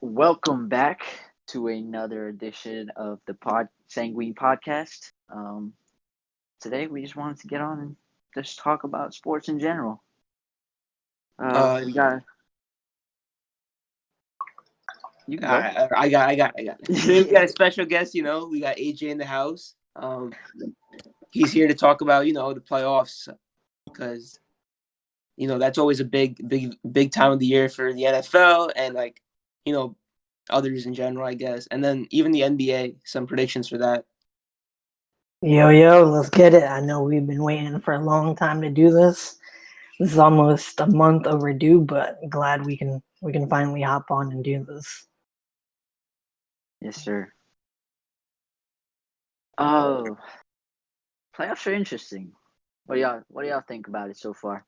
Welcome back to another edition of the Sanguine podcast. Today we just wanted to get on and just talk about sports in general. Uh, We got you can go. I got. Today we got a special guest. We got AJ in the house. He's here to talk about the playoffs because that's always a big time of the year for the NFL and you know others in general, I guess, and then even the NBA. Some predictions for that. Yo, let's get it. I know we've been waiting for a long time to do this. This is almost a month overdue, but glad we can finally hop on and do this. Yes, sir. Oh, playoffs are interesting. What do y'all think about it so far?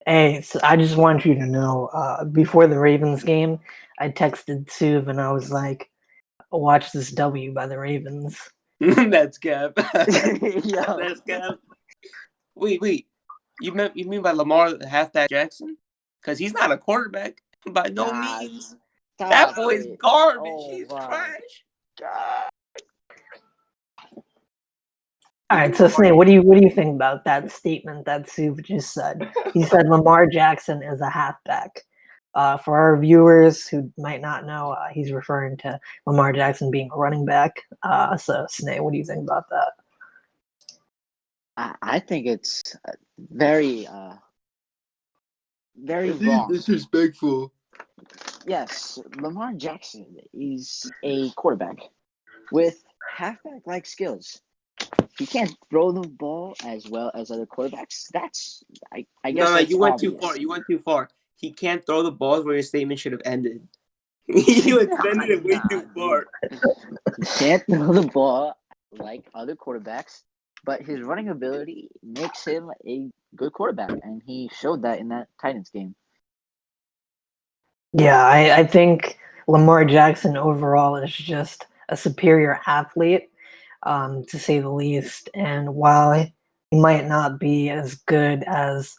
Hey, so I just want you to know, before the Ravens game, I texted Suv and I was like, "Watch this W by the Ravens." That's Cap. Yo, That's Cap. Wait. You mean by Lamar the halfback Jackson? Because he's not a quarterback by no nah, means. That stop boy's it. garbage. Oh He's my trash. god. All right, so Snake, what do you think about that statement that Suv just said? He said Lamar Jackson is a halfback. For our viewers who might not know, he's referring to Lamar Jackson being a running back. So Snake, what do you think about that? I think it's very very If he's wrong. disrespectful. Yes, Lamar Jackson is a quarterback with halfback like skills. He can't throw the ball as well as other quarterbacks. I guess No, that's you went too far. obvious. You went too far. He can't throw the balls where your statement should have ended. You extended it way Nah, too dude. far. He can't throw the ball like other quarterbacks, but his running ability makes him a good quarterback, and he showed that in that Titans game. Yeah, I think Lamar Jackson overall is just a superior athlete, to say the least. And while he might not be as good as,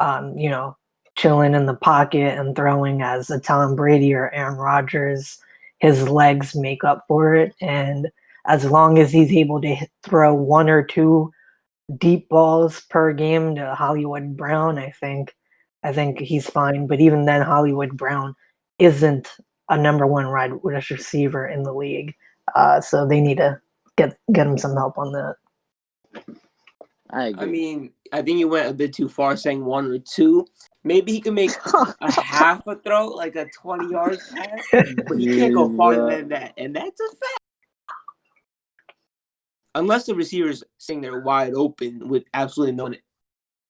um, you know, chilling in the pocket and throwing as a Tom Brady or Aaron Rodgers, his legs make up for it. And as long as he's able to throw one or two deep balls per game to Hollywood Brown, I think he's fine. But even then, Hollywood Brown isn't a number one wide receiver in the league, so they need to get him some help on that. I I agree. mean, I think you went a bit too far saying one or two. Maybe he can make a half a throw, like a 20-yard pass, but he can't go Dude, farther bro. than that. And that's a fact. Unless the receiver's sitting there wide open with absolutely no one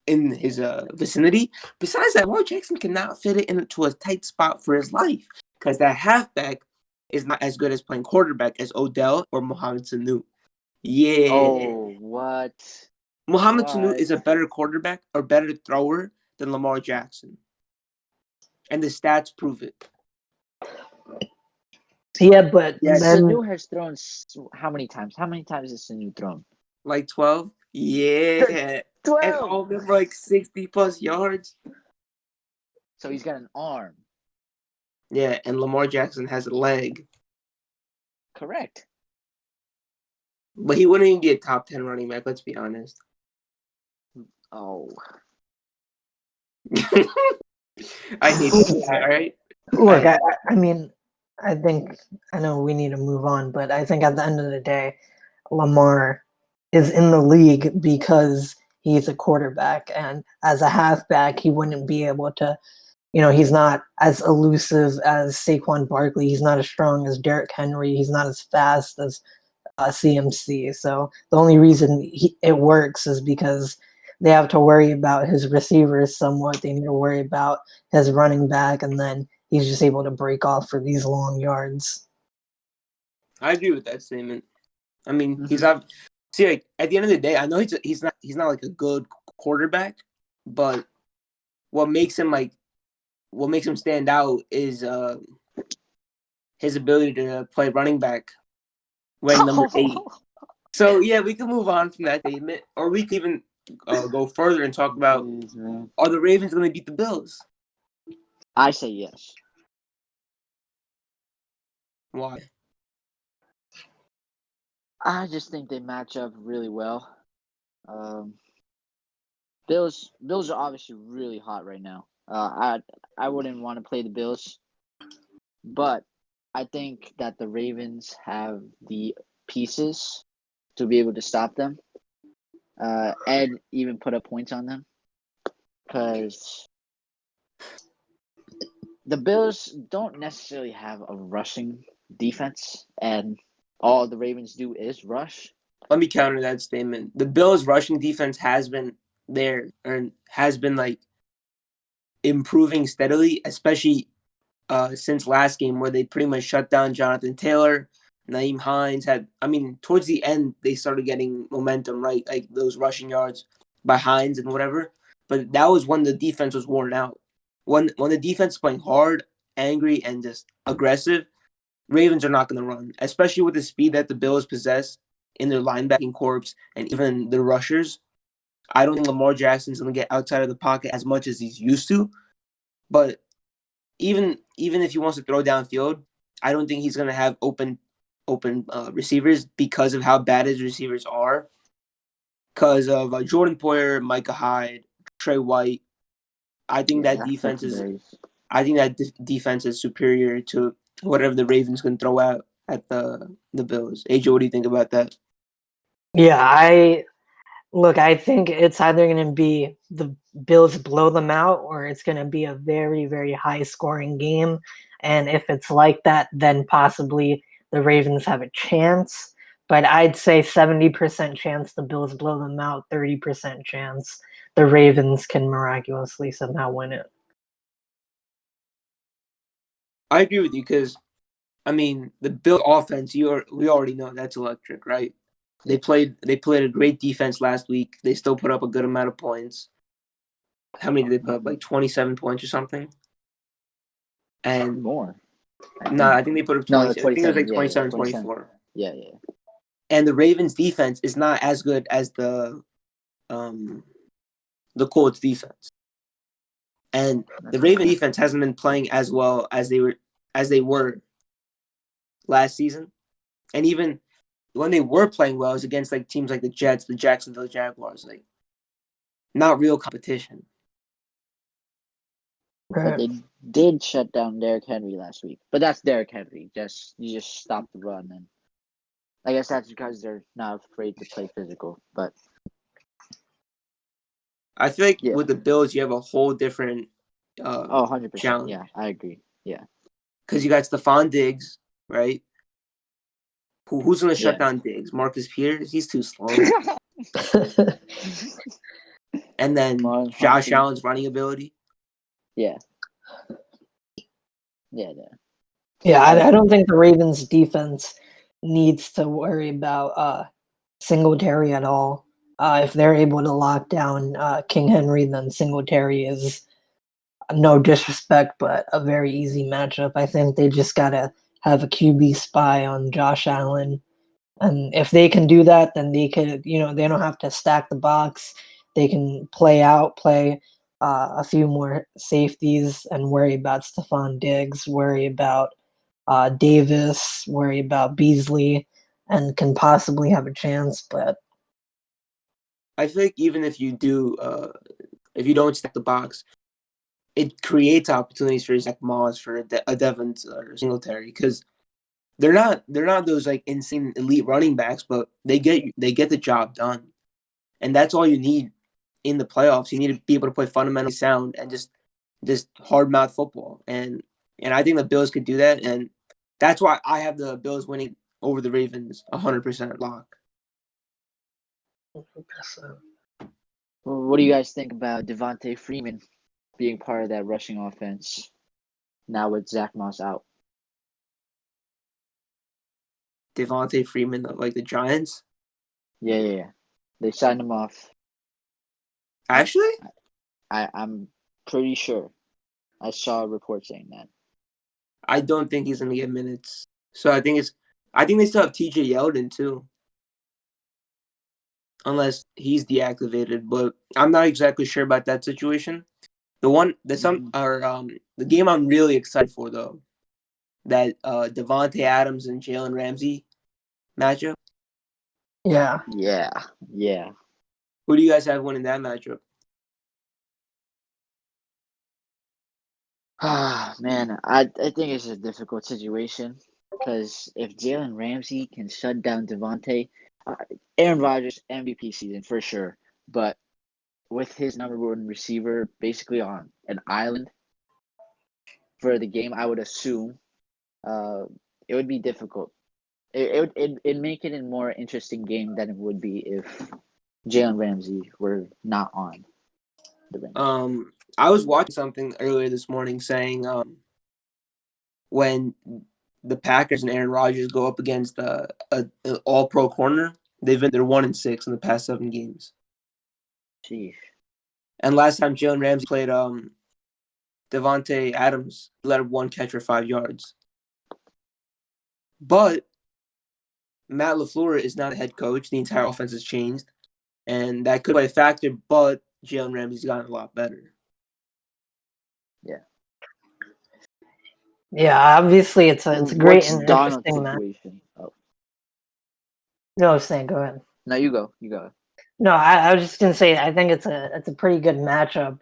in his vicinity. Besides that, Lamar Jackson cannot fit it into a tight spot for his life because that halfback is not as good as playing quarterback as Odell or Mohamed Sanu. Yeah. Oh, what? Mohamed Sanu What? is a better quarterback or better thrower than Lamar Jackson. And the stats prove it. Yeah, but Yeah, then Sanu has thrown how many times? How many times has Sanu thrown? Like 12? Yeah. And 12. all of them are like 60 plus yards. So he's got an arm. Yeah, and Lamar Jackson has a leg. Correct. But he wouldn't even be a top 10 running back, let's be honest. Oh. I hate this guy, all right? look, I mean, I know we need to move on, but I think at the end of the day, Lamar is in the league because he's a quarterback, and as a halfback, he wouldn't be able to. He's not as elusive as Saquon Barkley. He's not as strong as Derrick Henry. He's not as fast as CMC. So the only reason it works is because they have to worry about his receivers somewhat. They need to worry about his running back, and then he's just able to break off for these long yards. I agree with that statement. I mean, he's Mhm. not. See, like at the end of the day, I know he's not like a good quarterback, but what makes him stand out is his ability to play running back, wearing number 8. So yeah, we can move on from that statement, or we could even go further and talk about Jeez, man. are the Ravens going to beat the Bills? I say yes. Why? I just think they match up really well. Bills are obviously really hot right now. I wouldn't want to play the Bills, but I think that the Ravens have the pieces to be able to stop them, and even put up points on them. Because the Bills don't necessarily have a rushing defense, and all the Ravens do is rush. Let me counter that statement. The Bills' rushing defense has been there and has been like improving steadily, especially since last game where they pretty much shut down Jonathan Taylor. Naeem Hines had, I mean, towards the end they started getting momentum, right? Like those rushing yards by Hines and whatever. But that was when the defense was worn out. When the defense is playing hard, angry, and just aggressive, Ravens are not going to run, especially with the speed that the Bills possess in their linebacking corps and even their rushers. I don't think Lamar Jackson's going to get outside of the pocket as much as he's used to. But even if he wants to throw downfield, I don't think he's going to have open receivers because of how bad his receivers are. Because of Jordan Poyer, Micah Hyde, Trey White, I think Yeah, that defense is defense is superior to whatever the Ravens can throw out at the Bills. AJ, what do you think about that? Yeah, I think it's either going to be the Bills blow them out or it's going to be a very, very high scoring game. And if it's like that, then possibly the Ravens have a chance. But I'd say 70% chance the Bills blow them out, 30% chance the Ravens can miraculously somehow win it. I agree with you because, I mean, the Bill offense, we already know that's electric, right? They played a great defense last week. They still put up a good amount of points. How many did they put up? Like 27 points or something? And more. I think they put up 20. I think it was like 27, 27. 24. Yeah. And the Ravens defense is not as good as the Colts defense. And the Ravens defense hasn't been playing as well as they were last season. And even when they were playing well, it was against like teams like the Jets, the Jacksonville Jaguars, like not real competition. But they did shut down Derrick Henry last week. But that's Derrick Henry. You just stop the run, and I guess that's because they're not afraid to play physical. But I feel like with the Bills, you have a whole different 100%. challenge. Yeah, I agree. Yeah. Because you got Stephon Diggs, right? Who's going to shut down Diggs? Marcus Peters? He's too slow. And then Josh Allen's running ability. Yeah. Yeah, I don't think the Ravens defense needs to worry about Singletary at all. If they're able to lock down King Henry, then Singletary is, no disrespect, but a very easy matchup. I think they just gotta have a QB spy on Josh Allen, and if they can do that, then they could, they don't have to stack the box. They can play a few more safeties and worry about Stephon Diggs, worry about Davis, worry about Beasley, and can possibly have a chance. But I think even if you if you don't stack the box, it creates opportunities for Zach Moss, for a Devin or Singletary, because they're not those like insane elite running backs, but they get the job done, and that's all you need in the playoffs. You need to be able to play fundamentally sound and just hard mouth football, and I think the Bills could do that, and that's why I have the Bills winning over the Ravens 100% lock. What do you guys think about Devontae Freeman being part of that rushing offense now with Zach Moss out? Devontae Freeman, like the Giants? Yeah. They signed him off. Actually? I'm pretty sure. I saw a report saying that. I don't think he's going to get minutes. So I think they still have TJ Yeldon too. Unless he's deactivated, but I'm not exactly sure about that situation. The game I'm really excited for though that Devontae Adams and Jalen Ramsey matchup. Yeah. Yeah. Who do you guys have winning that matchup? Ah, man, I think it's a difficult situation because if Jalen Ramsey can shut down Devontae, Aaron Rodgers MVP season for sure, but with his number one receiver basically on an island for the game, I would assume it would be difficult. It'd make it a more interesting game than it would be if Jalen Ramsey were not on the Rams. I was watching something earlier this morning saying when the Packers and Aaron Rodgers go up against an all-pro corner, they're 1-6 in the past 7 games. Jeez. And last time Jalen Ramsey played Devontae Adams, let up 1 catch for 5 yards. But Matt LaFleur is not a head coach. The entire offense has changed, and that could play a factor. But Jalen Ramsey's gotten a lot better. Yeah, obviously it's a great What's and Donald's interesting match. situation? Oh, No, I was saying, go ahead. no, you go. You go. No, I was just gonna say I think it's a pretty good matchup,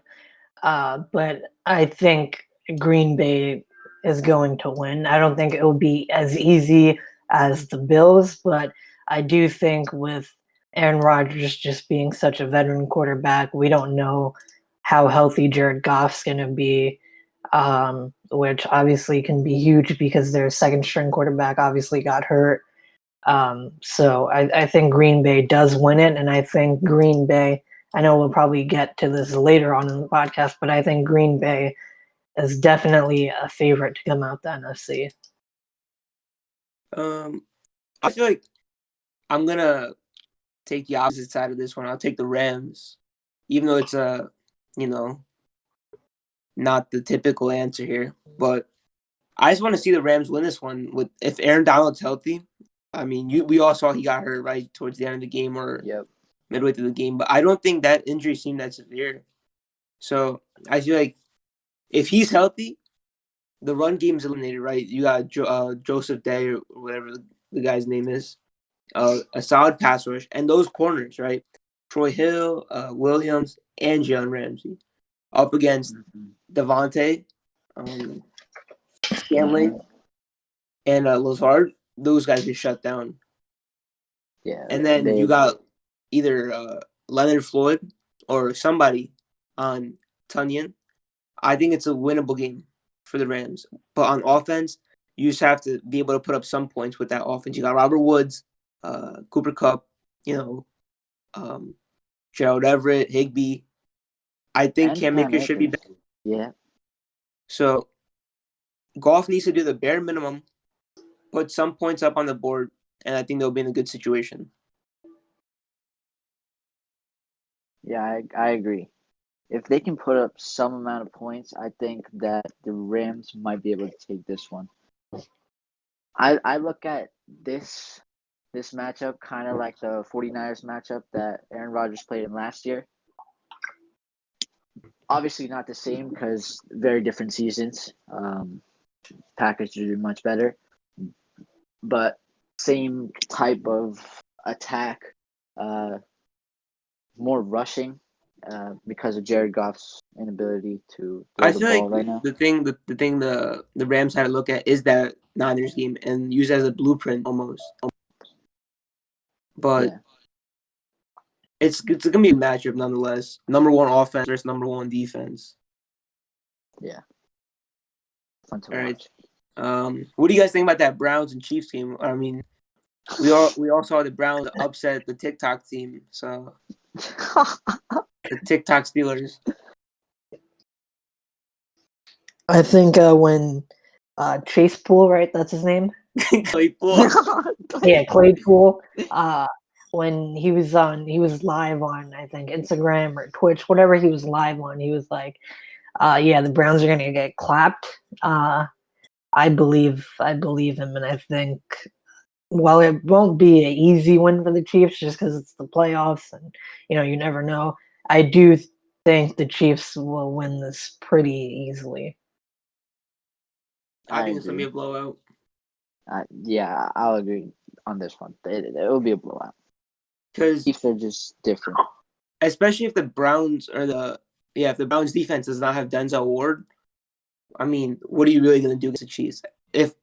but I think Green Bay is going to win. I don't think it will be as easy as the Bills, but I do think with Aaron Rodgers just being such a veteran quarterback, we don't know how healthy Jared Goff's going to be, which obviously can be huge because their second string quarterback obviously got hurt. So I think Green Bay does win it, and I think Green Bay. I know we'll probably get to this later on in the podcast, but I think Green Bay is definitely a favorite to come out the NFC. I feel like I'm gonna take the opposite side of this one. I'll take the Rams, even though it's not the typical answer here. But I just want to see the Rams win this one. With if Aaron Donald's healthy, I mean, we all saw he got hurt right towards the end of the game or midway through the game. But I don't think that injury seemed that severe. So I feel like if he's healthy, the run game's eliminated, right? You got Joseph Day or whatever the guy's name is, a solid pass rush, and those corners, right? Troy Hill, Williams, and Jalen Ramsey up against Devontae, Scantling, and Lazard. Those guys get shut down. Yeah. And then you got either Leonard Floyd or somebody on Tunyon. I think it's a winnable game for the Rams. But on offense, you just have to be able to put up some points with that offense. You got Robert Woods, Cooper Kupp, Gerald Everett, Higbee. I think And Cam Akers should be back. Yeah. So Goff needs to do the bare minimum, put some points up on the board, and I think they'll be in a good situation. Yeah, I agree. If they can put up some amount of points, I think that the Rams might be able to take this one. I look at this matchup kind of like the 49ers matchup that Aaron Rodgers played in last year. Obviously not the same because very different seasons. Packers do much better. But same type of attack, more rushing because of Jared Goff's inability to throw the ball right now. The thing the Rams had to look at is that Niners game and use it as a blueprint almost. But it's gonna be a matchup nonetheless. Number 1 offense versus number 1 defense. Yeah. Fun to watch. Right. What do you guys think about that Browns and Chiefs game? I mean, we all saw the Browns upset the TikTok team, so the TikTok Steelers. I think when Chasepool, right? That's his name. Claypool. Yeah, Claypool. When he was live on, I think, Instagram or Twitch, whatever he was live on, he was like, yeah, the Browns are gonna get clapped. I believe him, and I think while it won't be an easy win for the Chiefs just because it's the playoffs and you never know, I do think the Chiefs will win this pretty easily. I I think it's gonna be agree. a blowout. Yeah, I'll agree on this one. It will be a blowout. Because Chiefs are just different. especially if the Browns or if the Browns defense does not have Denzel Ward, I mean, what are you really gonna do against the Chiefs? If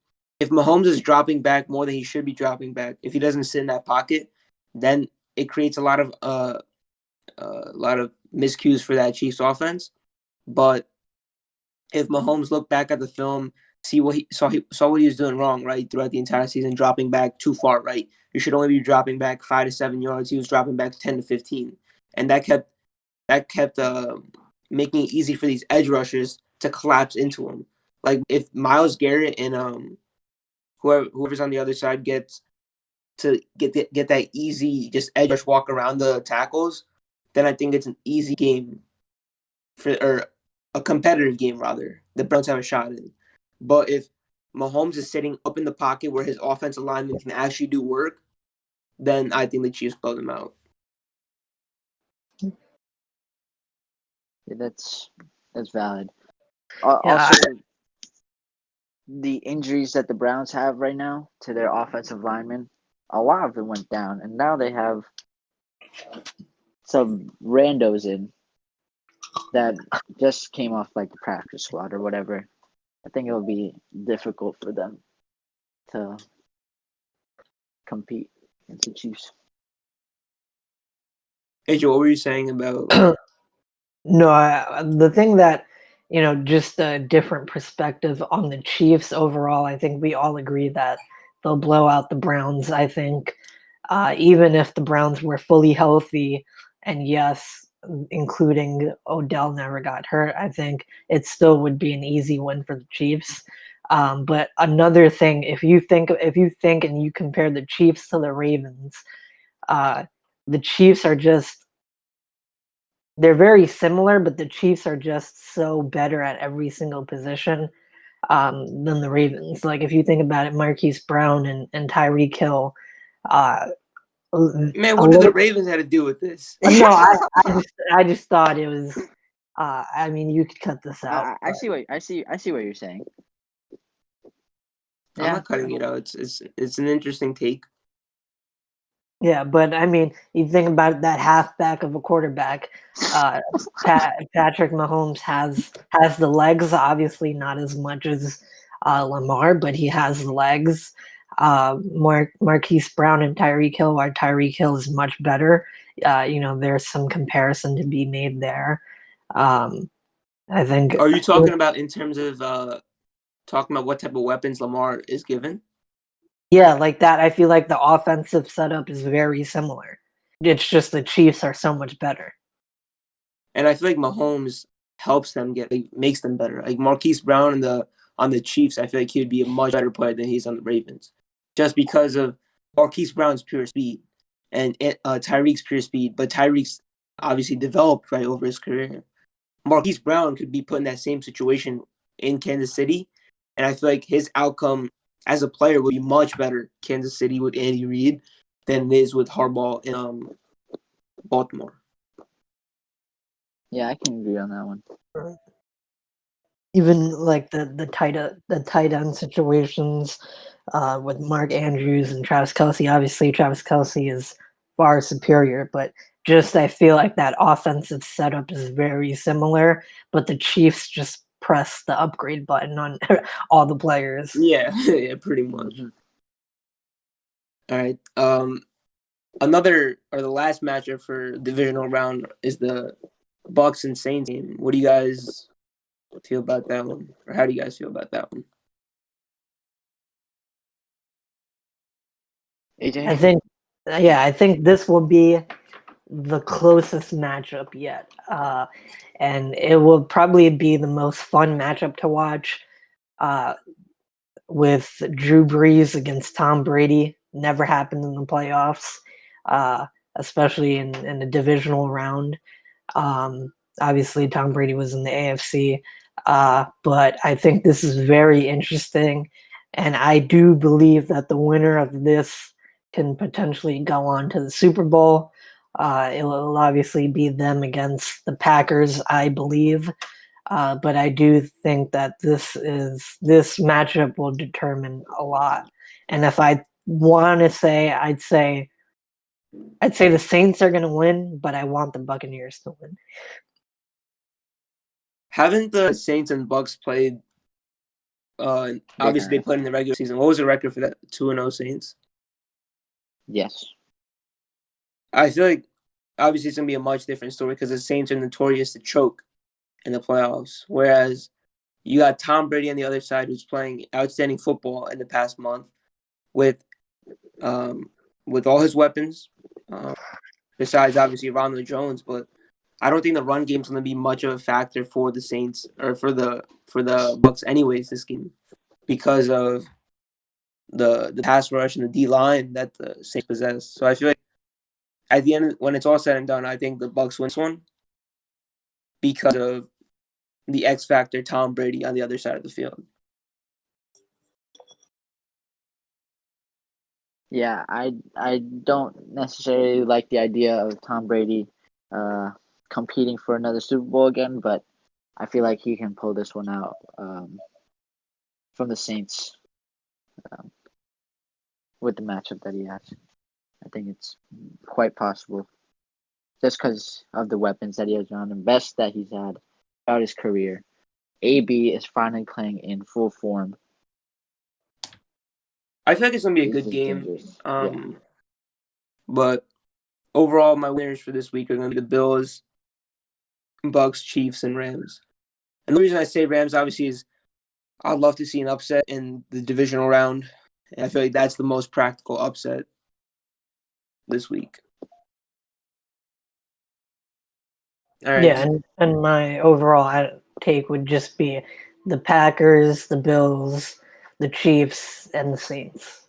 Mahomes is dropping back more than he should be dropping back, if he doesn't sit in that pocket, then it creates a lot of miscues for that Chiefs offense. But if Mahomes looked back at the film, see what he saw what he was doing wrong, right, throughout the entire season, dropping back too far, right? You should only be dropping back 5 to 7 yards. He was dropping back 10 to 15, and that kept making it easy for these edge rushers to collapse into him. Like if Miles Garrett and whoever's on the other side gets to get that easy just edge rush walk around the tackles, then I think it's an easy game or a competitive game rather. The Browns have a shot in. But if Mahomes is sitting up in the pocket where his offensive lineman can actually do work, then I think the Chiefs blow them out. Yeah, that's valid. Yeah, Also, the injuries that the Browns have right now to their offensive linemen, a lot of them went down, and now they have some randos in that just came off like the practice squad or whatever. I think it will be difficult for them to compete against the Chiefs. AJ, what were you saying about? no, the thing that just a different perspective on the Chiefs overall. I think we all agree that they'll blow out the Browns. I think even if the Browns were fully healthy, and yes, including Odell never got hurt, I think it still would be an easy win for the Chiefs. But another thing, if you think and you compare the Chiefs to the Ravens, the Chiefs are just they're very similar, but the Chiefs are just so better at every single position than the Ravens. Like if you think about it, Marquise Brown and Tyreek Hill. Uh, Man, a what did the little, Ravens have to do with this? no, I just thought it was. I mean, you could cut this out. I see what you're saying. I'm Yeah, not cutting it out. It's an interesting take. Yeah, but I mean, you think about that halfback of a quarterback. Patrick Mahomes has the legs, obviously not as much as Lamar, but he has the legs. Marquise Brown and Tyreek Hill, while Tyreek Hill is much better. There's some comparison to be made there. I think. Are you talking about in terms of talking about what type of weapons Lamar is given? Yeah, like that. I feel like the offensive setup is very similar. It's just the Chiefs are so much better. And I feel like Mahomes helps them makes them better. Like Marquise Brown on the Chiefs, I feel like he would be a much better player than he's on the Ravens, just because of Marquise Brown's pure speed and Tyreek's pure speed. But Tyreek's obviously developed right over his career. Marquise Brown could be put in that same situation in Kansas City, and I feel like his outcome as a player would be much better Kansas City with Andy Reid than it is with Harbaugh in Baltimore. yeah, I can agree on that one. Even like the tight end situations with Mark Andrews and Travis Kelce. Obviously, Travis Kelce is far superior, but just I feel like that offensive setup is very similar. But the Chiefs just press the upgrade button on all the players. Yeah, yeah, pretty much. Mhm. All right. The last matchup for divisional round is the Bucks and Saints game. What do you guys feel about that one, or how do you guys feel about that one? AJ, I think this will be the closest matchup yet. And it will probably be the most fun matchup to watch uh, with Drew Brees against Tom Brady. Never happened in the playoffs, especially in the divisional round. Obviously, Tom Brady was in the AFC, but I think this is very interesting. And I do believe that the winner of this can potentially go on to the Super Bowl. It will obviously be them against the Packers, I believe. But I do think that this matchup will determine a lot. And if I want to say, I'd say the Saints are going to win, but I want the Buccaneers to win. Haven't the Saints and Bucks played? Obviously, they played in the regular season. What was the record for that 2-0 Saints? Yes. I feel like obviously it's gonna be a much different story because the Saints are notorious to choke in the playoffs, whereas you got Tom Brady on the other side who's playing outstanding football in the past month with all his weapons, besides obviously Ronald Jones. But I don't think the run game's going to be much of a factor for the Saints or for the Bucks anyways this game because of the pass rush and the D line that the Saints possess. So I feel like at the end, when it's all said and done, I think the Bucks win this one because of the X factor Tom Brady on the other side of the field. Yeah, I don't necessarily like the idea of Tom Brady competing for another Super Bowl again, but I feel like he can pull this one out from the Saints with the matchup that he has. I think it's quite possible just because of the weapons that he has around him, best that he's had throughout his career. AB is finally playing in full form. I feel like it's going to be a This good is game. dangerous. But overall, my winners for this week are going to be the Bills, Bucks, Chiefs, and Rams. And the reason I say Rams, obviously, is I'd love to see an upset in the divisional round. And I feel like that's the most practical upset this week. All right. Yeah, and my overall take would just be the Packers, the Bills, the Chiefs, and the Saints.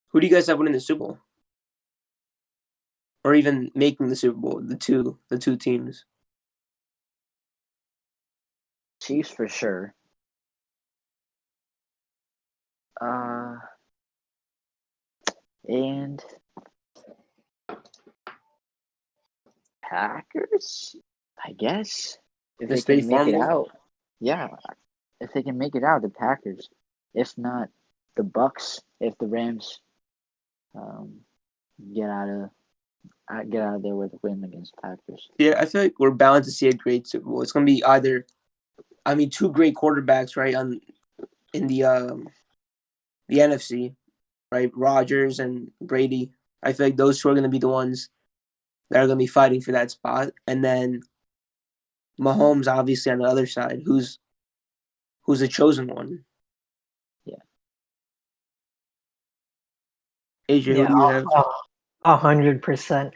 Who do you guys have winning the Super Bowl? Or even making the Super Bowl, the two teams? Chiefs for sure. And Packers, I guess, if they State can make Farm it Bowl? out. Yeah, if they can make it out, the Packers. If not, the Bucks. If the Rams get out of there with a win against the Packers. Yeah, I feel like we're bound to see a great Super Bowl. It's going to be either, two great quarterbacks, right, in the NFC, right? Rodgers and Brady. I feel like those two are going to be the ones that are going to be fighting for that spot. And then Mahomes, obviously, on the other side, who's the chosen one. Yeah. AJ, who Yeah, do you have? 100%.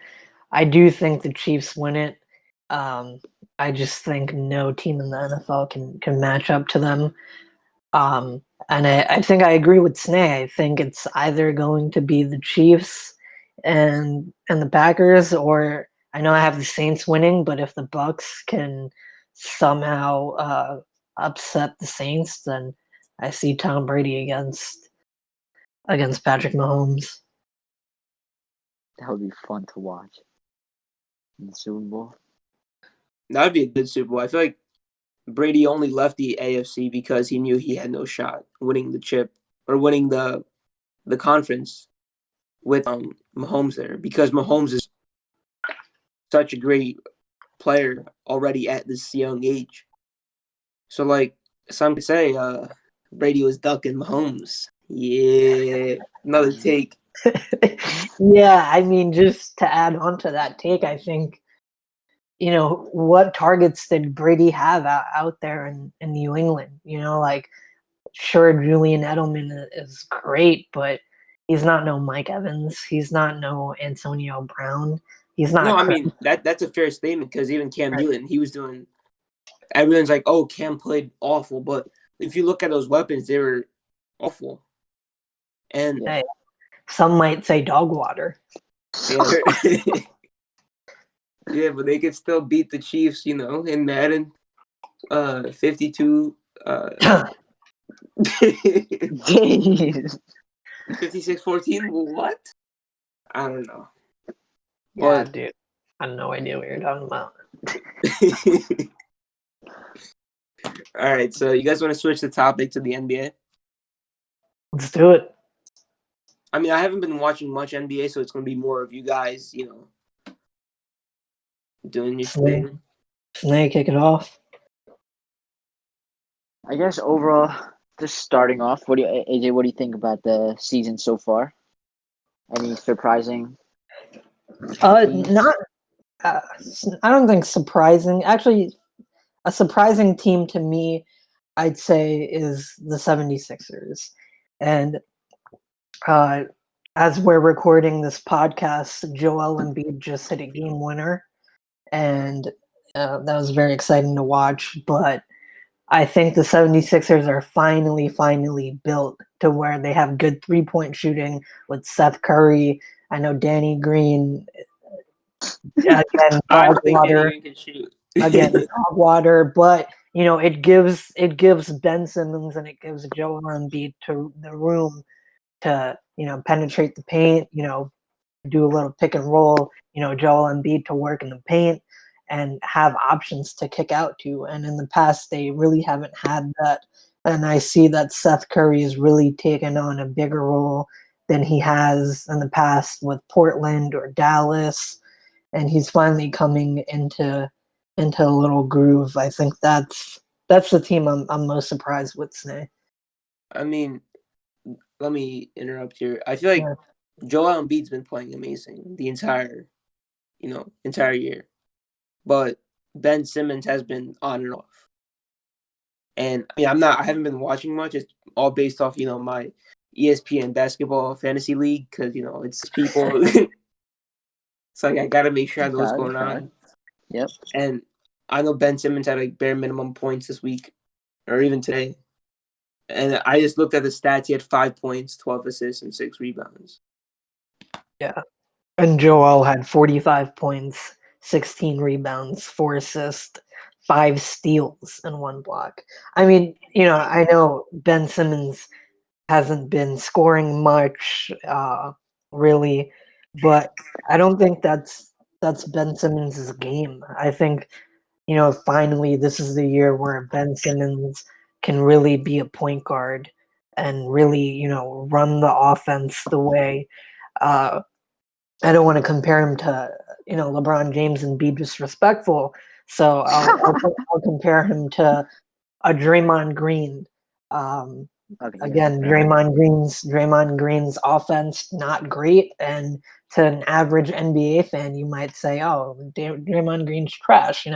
I do think the Chiefs win it. I just think no team in the NFL can match up to them. And I think I agree with Snay. I think it's either going to be the Chiefs and the Packers, or I know I have the Saints winning, but if the Bucks can somehow upset the Saints, then I see Tom Brady against Patrick Mahomes. That would be fun to watch in the Super Bowl. That would be a good Super Bowl. I feel like Brady only left the AFC because he knew he had no shot winning the chip or winning the conference with Mahomes there, because Mahomes is such a great player already at this young age. So, like, some could say Brady was ducking Mahomes. Yeah, another take. Yeah, I mean, just to add on to that take, I think, what targets did Brady have out there in New England? Like, sure, Julian Edelman is great, but he's not no Mike Evans. He's not no Antonio Brown. He's not. No, I mean, that's a fair statement because even Cam Newton, he was doing. Everyone's like, "Oh, Cam played awful," but if you look at those weapons, they were awful. And Hey, some might say dog water. yeah, yeah, but they could still beat the Chiefs, in Madden, 52, 56-14. What? I don't know. Yeah, But dude, I have no idea what you're talking about. All right, so you guys want to switch the topic to the NBA? Let's do it. I mean, I haven't been watching much NBA, so it's going to be more of you guys, doing your thing. Snake, kick it off. I guess overall, just starting off, AJ? What do you think about the season so far? Any surprising? teams? Not. I don't think surprising. Actually, a surprising team to me, I'd say, is the 76ers. And as we're recording this podcast, Joel Embiid just hit a game winner, and that was very exciting to watch. But I think the 76ers are finally built to where they have good three-point shooting with Seth Curry. I know Danny Green, again, I dog don't think Danny water. Green can shoot. Again, dog water, but it gives Ben Simmons and it gives Joel Embiid to the room to penetrate the paint, do a little pick and roll, Joel Embiid to work in the paint and have options to kick out to. And in the past, they really haven't had that. And I see that Seth Curry has really taken on a bigger role than he has in the past with Portland or Dallas. And he's finally coming into a little groove. I think that's the team I'm most surprised with, Snay. I mean, let me interrupt here. I feel like Joel Embiid's been playing amazing the entire year. But Ben Simmons has been on and off. And I mean, I haven't been watching much. It's all based off, my ESPN basketball fantasy league because, it's people. So I got to make sure I know what's going on. Yep. And I know Ben Simmons had like bare minimum points this week or even today. And I just looked at the stats. He had 5 points, 12 assists, and 6 rebounds. Yeah. And Joel had 45 points, 16 rebounds, 4 assists, 5 steals, and 1 block. I mean, I know Ben Simmons hasn't been scoring much, really, but I don't think that's Ben Simmons' game. I think, finally this is the year where Ben Simmons can really be a point guard and really, run the offense the way I don't want to compare him to, LeBron James and be disrespectful. So I'll compare him to a Draymond Green. Okay, Again, yeah. Draymond Green's offense not great, and to an average NBA fan, you might say, "Oh, Draymond Green's trash."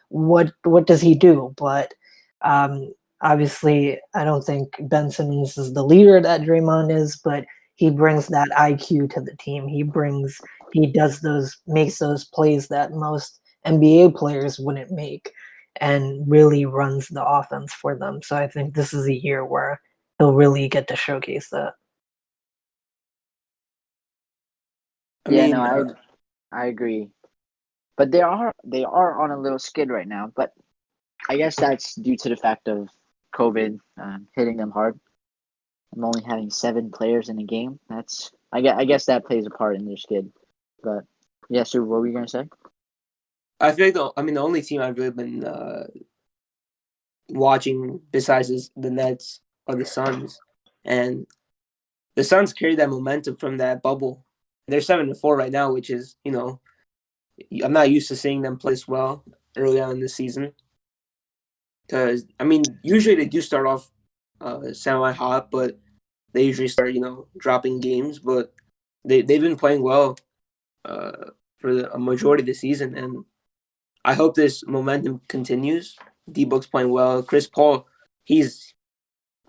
What does he do? But obviously, I don't think Ben Simmons is the leader that Draymond is, but he brings that IQ to the team. Makes those plays that most NBA players wouldn't make, and really runs the offense for them. So I think this is a year where he'll really get to showcase that. I agree. But they are on a little skid right now. But I guess that's due to the fact of COVID hitting them hard. I'm only having 7 players in a game. I guess that plays a part in their skid. But yeah, so what were you gonna say? I feel like the only team I've really been watching besides the Nets are the Suns, and the Suns carry that momentum from that bubble. They're 7-4 right now, which is I'm not used to seeing them play this well early on in the season. Because usually they do start off semi hot, but they usually start dropping games. But they've been playing well for a majority of the season, and I hope this momentum continues. D-Book's playing well. Chris Paul, he's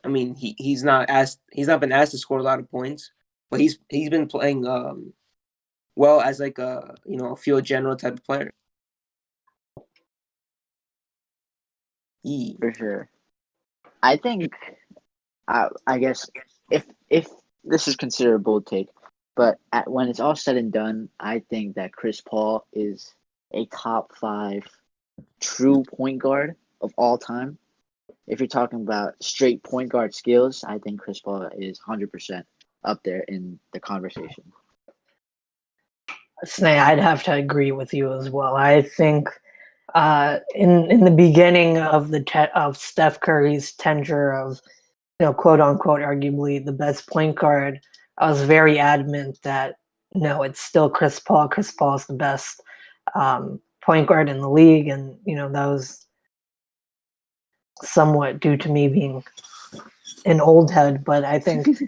not been asked to score a lot of points, but he's been playing well as like a field general type of player. For sure. I think I guess if this is considered a bold take, but when it's all said and done, I think that Chris Paul is a top 5 true point guard of all time. If you're talking about straight point guard skills, I think Chris Paul is 100% up there in the conversation. Snay, I'd have to agree with you as well. I think In the beginning of of Steph Curry's tenure of, quote unquote, arguably the best point guard, I was very adamant that no, it's still Chris Paul. Chris Paul is the best point guard in the league, and that was somewhat due to me being an old head. But I think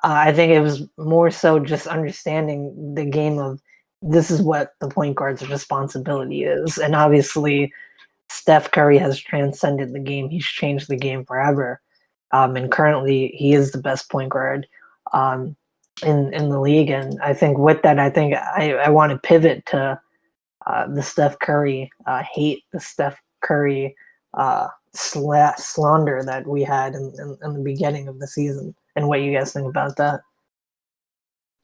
it was more so just understanding the game of this is what the point guard's responsibility is, and obviously Steph Curry has transcended the game. He's changed the game forever. And currently he is the best point guard in the league. And I think with that, I want to pivot to the Steph Curry hate, the Steph Curry slander that we had in the beginning of the season, and what you guys think about that.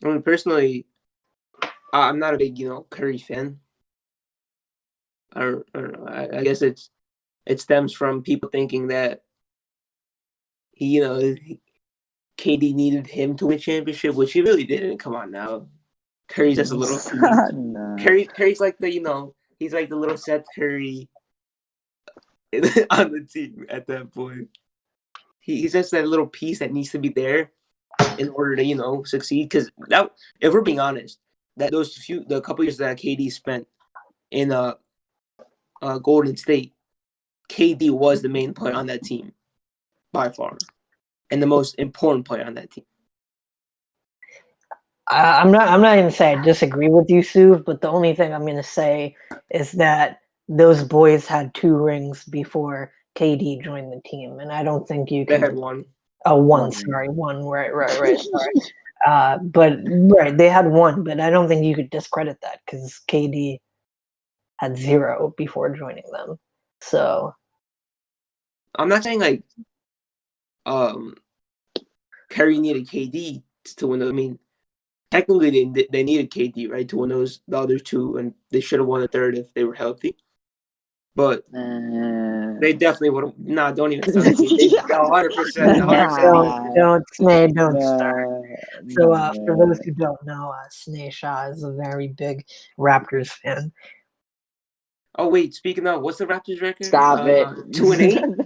I mean, personally, I'm not a big, Curry fan. I don't know. I guess it stems from people thinking that KD needed him to win a championship, which he really didn't. Come on now, Curry's just a little piece. No. Curry's like he's like the little Seth Curry on the team at that point. He's just that little piece that needs to be there in order to succeed. Because that, if we're being honest, that the couple years that KD spent in Golden State, KD was the main player on that team by far, and the most important player on that team. I'm not going to say I disagree with you, Suv, but the only thing I'm going to say is that those boys had 2 rings before KD joined the team, and I don't think you can. They had one. Oh, one. Sorry, one. Right. Sorry. But they had 1, but I don't think you could discredit that because KD had 0 before joining them. So I'm not saying like Curry needed KD to win. I mean, technically they needed KD, right, to win the other 2, and they should have won the 3rd if they were healthy. But they definitely would have. Nah, don't even start. 100%. 100%. Don't start. So for those who don't know, Sneh Shah is a very big Raptors fan. Oh wait, speaking of, what's the Raptors record? Stop it. 2-8.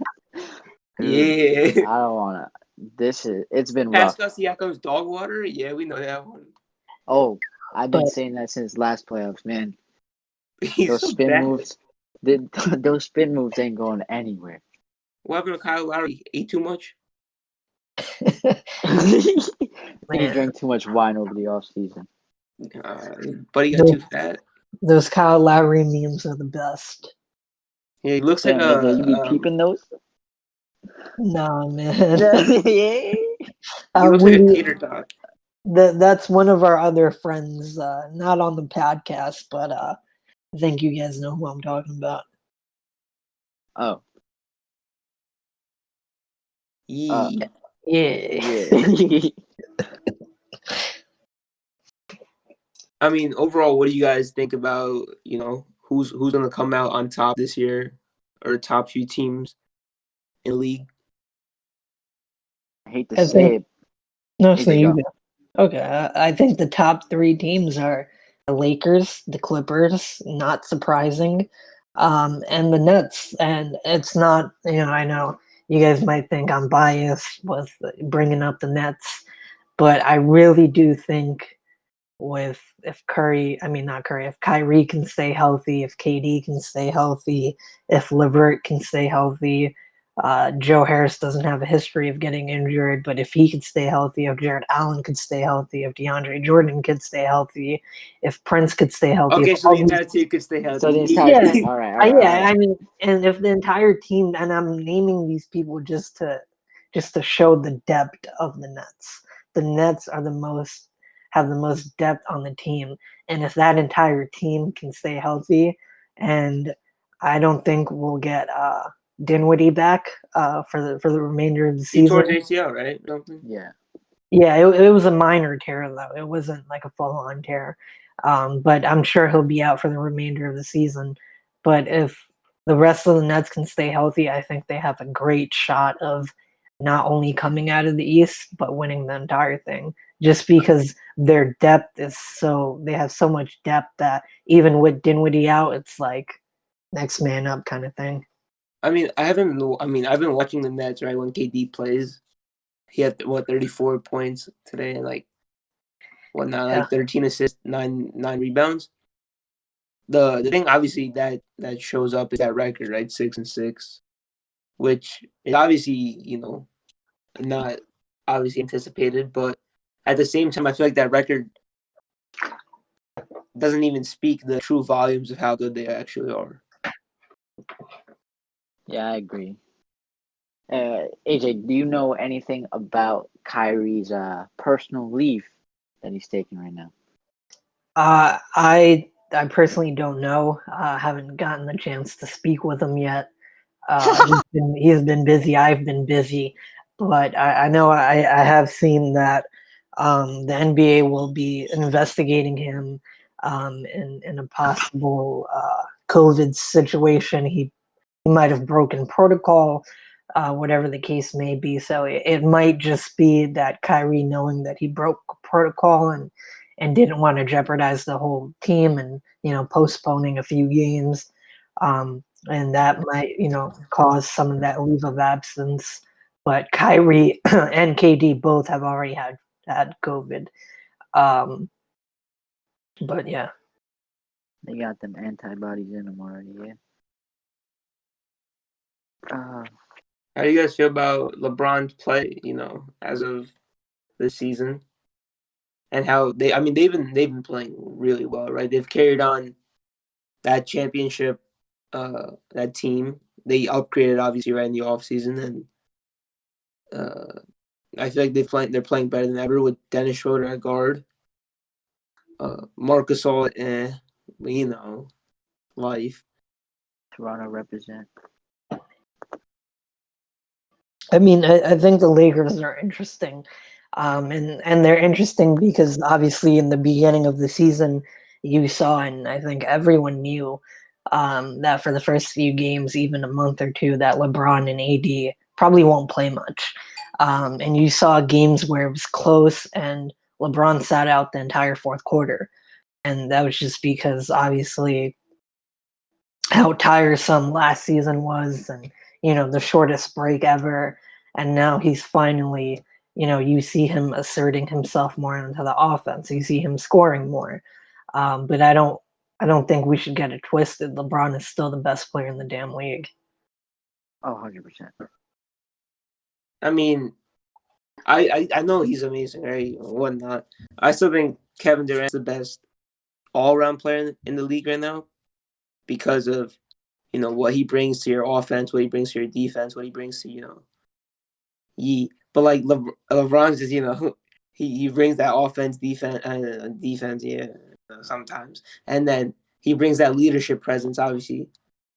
Yeah. I don't wanna. It's been rough. Pascal Siakam's dog water. Yeah, we know that one. Oh, I've been saying that since last playoffs, man. He's those so spin bad. moves. Those spin moves ain't going anywhere. What happened to Kyle Lowry? He ate too much? He drank too much wine over the off season. But he got too fat. Those Kyle Lowry memes are the best. Yeah, he looks Damn, like you be peeping those? No, man. Yeah. He looks like a tater tot. That's one of our other friends, not on the podcast, but I think you guys know who I'm talking about. Oh. Yeah. I mean, overall, what do you guys think about, who's going to come out on top this year, or top few teams in the league? I hate to say it. No, so you go. Okay, I think the top 3 teams are the Lakers, the Clippers, not surprising, and the Nets. And it's not, I know you guys might think I'm biased with bringing up the Nets, but I really do think if Kyrie can stay healthy, if KD can stay healthy, if LeVert can stay healthy, Joe Harris doesn't have a history of getting injured, but if he could stay healthy, if Jared Allen could stay healthy, if DeAndre Jordan could stay healthy, if Prince could stay healthy. Okay, so the entire team could stay healthy. So the entire team. All right. I mean, and if the entire team, and I'm naming these people just to show the depth of the Nets. The Nets have the most depth on the team, and if that entire team can stay healthy, and I don't think we'll get Dinwiddie back for the remainder of the season. He tore his ACL, right? Yeah. Yeah, it was a minor tear though. It wasn't like a full-on tear, but I'm sure he'll be out for the remainder of the season. But if the rest of the Nets can stay healthy, I think they have a great shot of not only coming out of the East but winning the entire thing. Just because their depth is they have so much depth that even with Dinwiddie out, it's like next man up kind of thing. I've been watching the Nets, right? When KD plays, he had 34 points today and Yeah. 13 assists, nine rebounds. The thing obviously that shows up is that record, right? 6-6, which is obviously, not obviously anticipated, but at the same time I feel like that record doesn't even speak the true volumes of how good they actually are. Yeah, I agree. AJ, do you know anything about Kyrie's personal leave that he's taking right now? I personally don't know. Haven't gotten the chance to speak with him yet. He's been busy. I've been busy, but I know I have seen that the NBA will be investigating him in a possible COVID situation. He might have broken protocol, whatever the case may be. So it might just be that Kyrie knowing that he broke protocol and didn't want to jeopardize the whole team and postponing a few games. And that might cause some of that leave of absence. But Kyrie and KD both have already had COVID. But yeah. They got them antibodies in them already, yeah. How do you guys feel about LeBron's play, as of this season? And how they've been playing really well, right? They've carried on that championship, that team. They upgraded obviously right in the offseason, and I feel like they're playing better than ever with Dennis Schroeder at guard. Marc Gasol, life. Toronto represent. I mean, I think the Lakers are interesting, and they're interesting because obviously in the beginning of the season, you saw and I think everyone knew that for the first few games, even a month or two, that LeBron and AD probably won't play much, and you saw games where it was close and LeBron sat out the entire fourth quarter, and that was just because obviously how tiresome last season was and the shortest break ever, and now he's finally you see him asserting himself more into the offense, you see him scoring more, but I don't think we should get it twisted. LeBron is still the best player in the damn league. Oh, 100%. I mean, I know he's amazing, right? Whatnot. I still think Kevin Durant's the best all-around player in the league right now because of what he brings to your offense, what he brings to your defense, what he brings to But like LeBron just he brings that offense, defense, yeah, sometimes, and then he brings that leadership presence, obviously.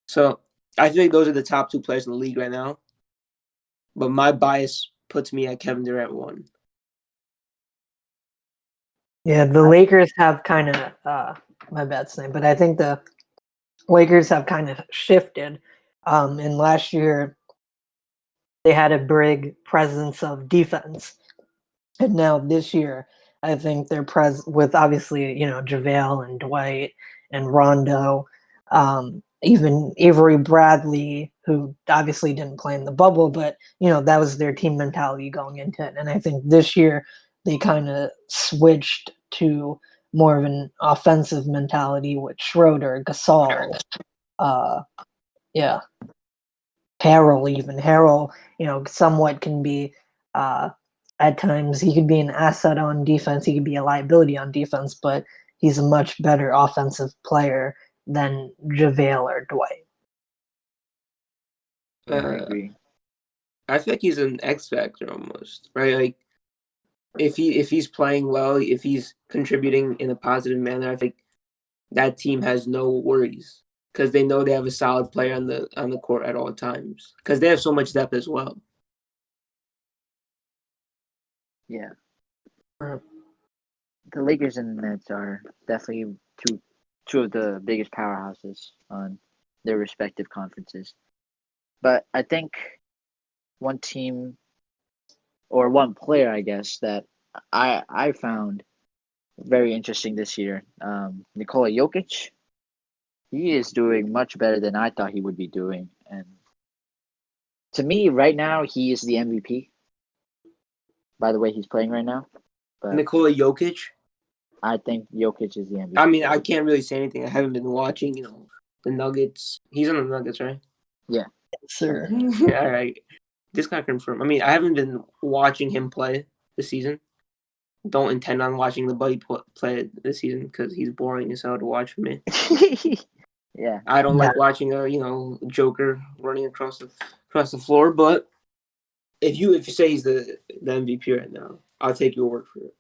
So I feel like those are the top two players in the league right now. But my bias puts me at Kevin Durant 1. Yeah, the Lakers have kind of my bad name, but I think the Lakers have kind of shifted. And last year they had a big presence of defense, and now this year I think they're with obviously JaVale and Dwight and Rondo, even Avery Bradley, who obviously didn't play in the bubble, but that was their team mentality going into it. And I think this year they kind of switched to more of an offensive mentality with Schroeder, Gasol, yeah, Harrell, somewhat can be at times he could be an asset on defense, he could be a liability on defense, but he's a much better offensive player than JaVale or Dwight. Yeah, I agree. I feel like he's an X factor almost, right? Like if he's playing well, if he's contributing in a positive manner, I think that team has no worries because they know they have a solid player on the court at all times because they have so much depth as well. Yeah. The Lakers and the Nets are definitely two of the biggest powerhouses on their respective conferences. But I think one team or one player, I guess, that I found very interesting this year, Nikola Jokic. He is doing much better than I thought he would be doing. And to me, right now, he is the MVP. By the way, he's playing right now. But Nikola Jokic. I think Jokic is the MVP. I mean, I can't really say anything. I haven't been watching, the Nuggets. He's on the Nuggets, right? Yeah. Sir. All right. This got confirmed. I mean, I haven't been watching him play this season. Don't intend on watching the buddy play this season because he's boring as hell to watch for me. Yeah. I don't like watching a Joker running across the floor. But if you say he's the MVP right now, I'll take your word for it.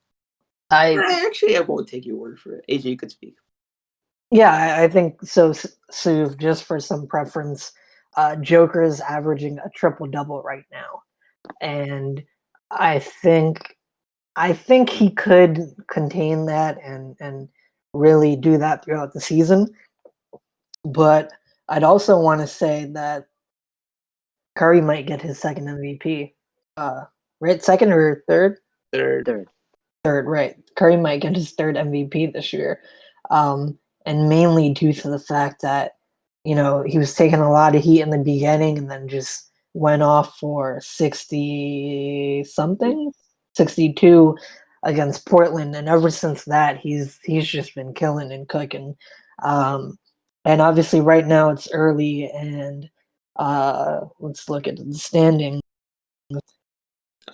I won't take your word for it. AJ, you could speak. Yeah, I think so. So just for some preference, Joker is averaging a triple-double right now, and I think he could contain that and really do that throughout the season. But I'd also want to say that Curry might get his second MVP. Right, second or third? Third. Third, right. Curry might get his third MVP this year. And mainly due to the fact that, he was taking a lot of heat in the beginning and then just went off for 60-something, 62 against Portland. And ever since that, he's just been killing and cooking. And obviously right now it's early and let's look at the standing.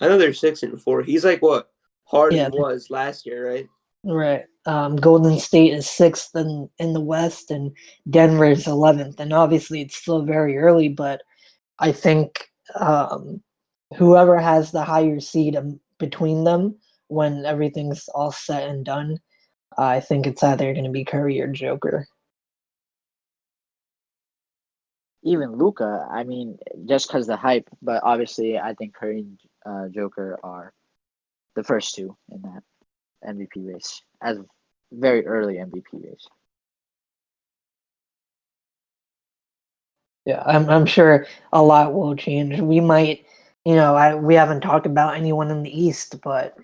I know they're 6-4. He's like what Harden Yeah. was last year, right? Right. Golden State is sixth in the West, and Denver is 11th. And obviously, it's still very early, but I think whoever has the higher seed between them when everything's all set and done, I think it's either going to be Curry or Joker. Even Luka, I mean, just because the hype, but obviously, I think Curry and Joker are the first two in that MVP race, as very early MVP race. Yeah, I'm sure a lot will change. We might, we haven't talked about anyone in the East, but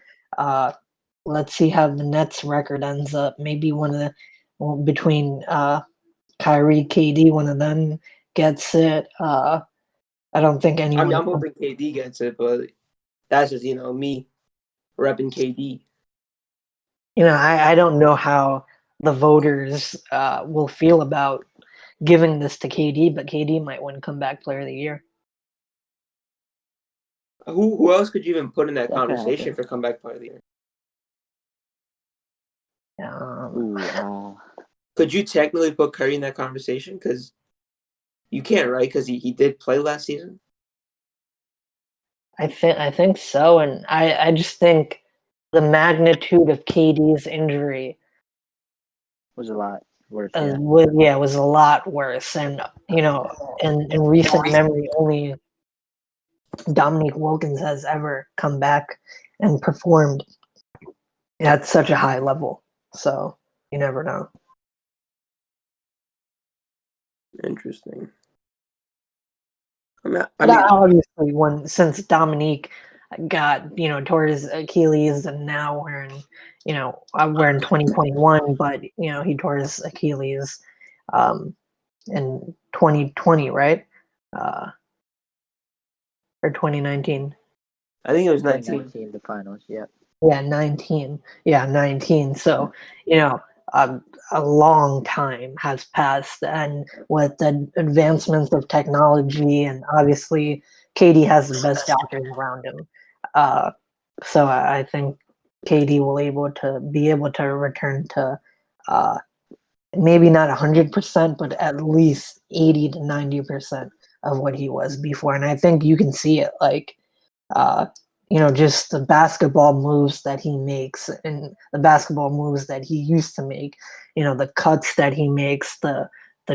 let's see how the Nets record ends up. Maybe between Kyrie, KD, one of them gets it. I don't think anyone. I'm hoping KD gets it, but that's just me repping KD. I don't know how the voters will feel about giving this to KD, but KD might win Comeback Player of the Year. Who else could you even put in that That could conversation happen. for Comeback Player of the Year? Could you technically put Curry in that conversation? Because you can't, right? Because he did play last season. I think so, and I just think the magnitude of KD's injury was a lot worse. Was a lot worse, and in recent memory, only Dominique Wilkins has ever come back and performed at such a high level. So you never know. Interesting. I mean, obviously, since Dominique got tore his Achilles, and now we're in 2021, but he tore his Achilles in 2020, right? Or 2019. I think it was 19. 2019, the finals. Yeah. Yeah, 19. Yeah, 19. So a long time has passed, and with the advancements of technology, and obviously KD has the best doctors around him. So I think KD will be able to return to maybe not 100%, but at least 80 to 90% of what he was before. And I think you can see it, like just the basketball moves that he makes and the basketball moves that he used to make, the cuts that he makes, the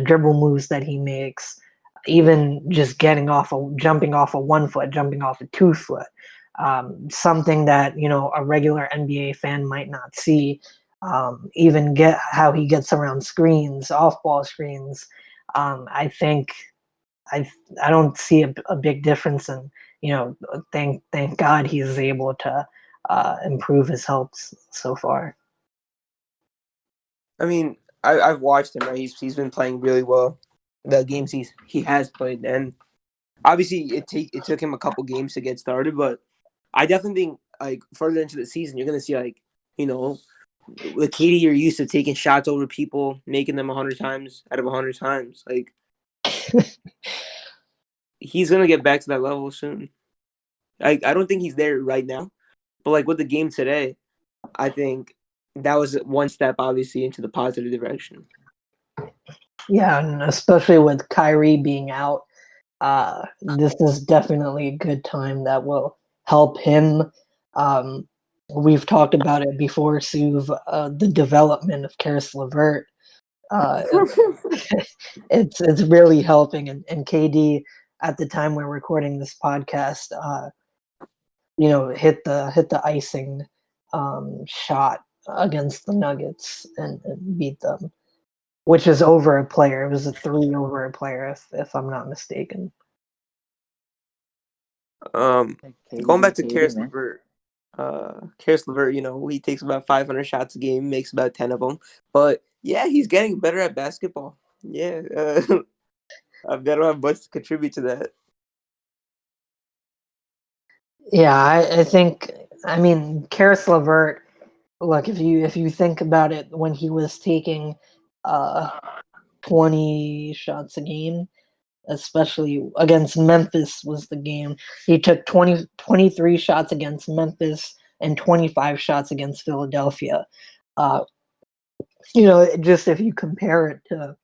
dribble moves that he makes, even just jumping off a 1 foot, jumping off a 2 foot, something that, a regular NBA fan might not see, even get how he gets around screens, off ball screens. I think I don't see a big difference, and thank God he's able to improve his health so far. I mean, I've watched him. Right, he's been playing really well. The games he has played, and obviously it took him a couple games to get started, but I definitely think like further into the season, you're gonna see like with Katie, you're used to taking shots over people, making them 100 times out of 100 times. Like he's gonna get back to that level soon. I don't think he's there right now, but like with the game today, I think that was one step obviously into the positive direction. Yeah, and especially with Kyrie being out, this is definitely a good time that will help him. We've talked about it before, Suv, the development of Karis LeVert. Uh, it's really helping, and KD at the time we're recording this podcast, hit the icing shot against the Nuggets and beat them, which is over a player. It was a 3 over a player, if I'm not mistaken. Going back to KD, Karis man. LeVert, he takes about 500 shots a game, makes about 10 of them. But yeah, he's getting better at basketball. Yeah, I don't have much to contribute to that. Yeah, I think. I mean, Karis LeVert. Look, if you think about it, when he was taking 20 shots a game, especially against Memphis was the game. He took 23 shots against Memphis and 25 shots against Philadelphia. Uh, just if you compare it to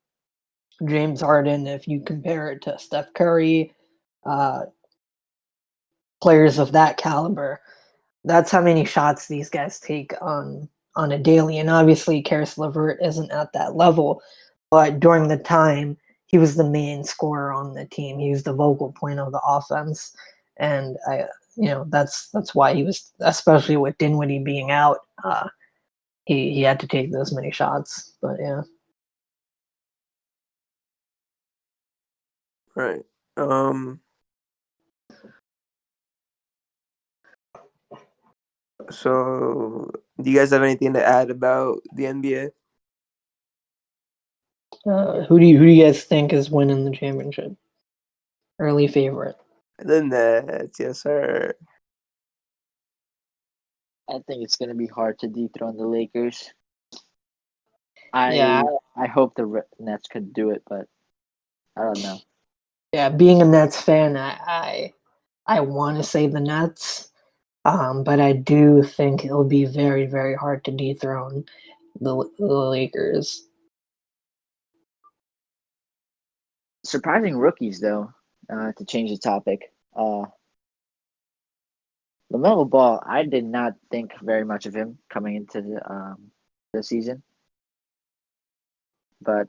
James Harden, if you compare it to Steph Curry, uh, players of that caliber, that's how many shots these guys take on a daily. And obviously, Karis LeVert isn't at that level, but during the time, he was the main scorer on the team. He was the vocal point of the offense, and that's why he was, especially with Dinwiddie being out, he had to take those many shots. But yeah. Right. So, do you guys have anything to add about the NBA? Who do you guys think is winning the championship? Early favorite. The Nets, yes, sir. I think it's gonna be hard to dethrone the Lakers. Yeah, I hope the Nets could do it, but I don't know. yeah. Being a Nets fan, I want to say the Nets, but I do think it'll be very, very hard to dethrone the Lakers. Surprising rookies though. To change the topic, LaMelo Ball. I did not think very much of him coming into the season, but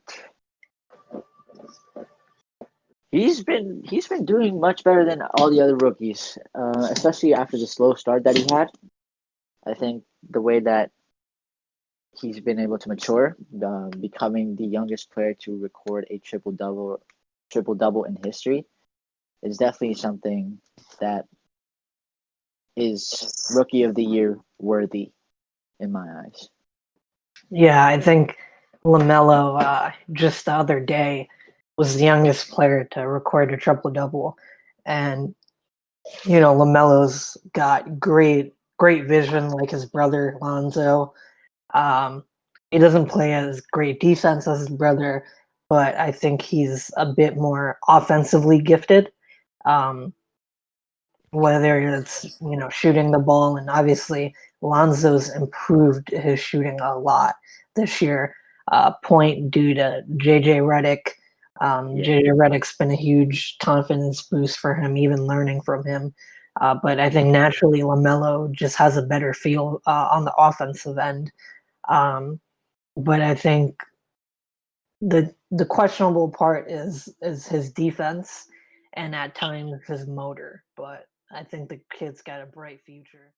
he's been doing much better than all the other rookies, especially after the slow start that he had. I think the way that he's been able to mature, becoming the youngest player to record a triple double in history, is definitely something that is rookie of the year worthy in my eyes. Yeah, I think LaMelo just the other day was the youngest player to record a triple double, and LaMelo's got great vision like his brother Lonzo. Um, he doesn't play as great defense as his brother, but I think he's a bit more offensively gifted. Um, whether it's shooting the ball, and obviously Lonzo's improved his shooting a lot this year. Point due to JJ Redick. JJ Redick's been a huge confidence boost for him, even learning from him. But I think naturally LaMelo just has a better feel on the offensive end. But I think the questionable part is his defense and at times his motor. But I think the kid's got a bright future.